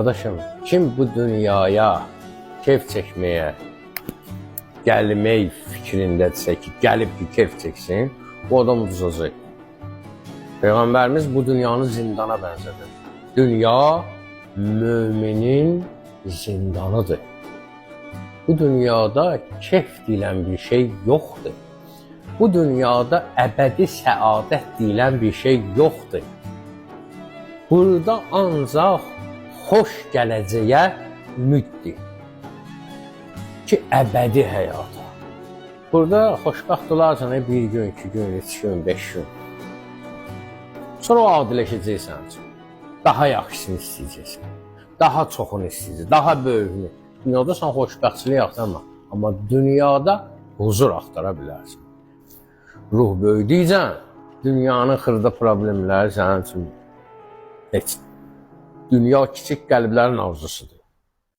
Arkadaşım, kim bu dünyaya keyf çekmeye gelmək fikrindədirsə ki, gəlib ki, keyf çəksin, bu adam uduzacaq. Peyğəmbərimiz bu dünyanı zindana bənzədir. Dünya müminin zindanıdır. Bu dünyada keyf deyilən bir şey yoxdur. Bu dünyada əbədi səadət deyilən bir şey yoxdur. Burada ancaq xoş gələcəyə ümiddir ki, əbədi həyata. Burada xoşbəxt olarsan bir gün, 2 gün, 3 gün, 5 gün. Sonra o adiləşəcəksən. Daha yaxşısını istəyəcəksən. Daha çoxunu istəyəcəksən. Daha böyüyünü. Dünyada sən xoşbəxtçilik axtarma. Amma dünyada huzur axtara bilərsən. Ruh böyüdükcə dünyanın xırda problemləri sənin üçün heç. Dünya kiçik qəlblərin arzusudur.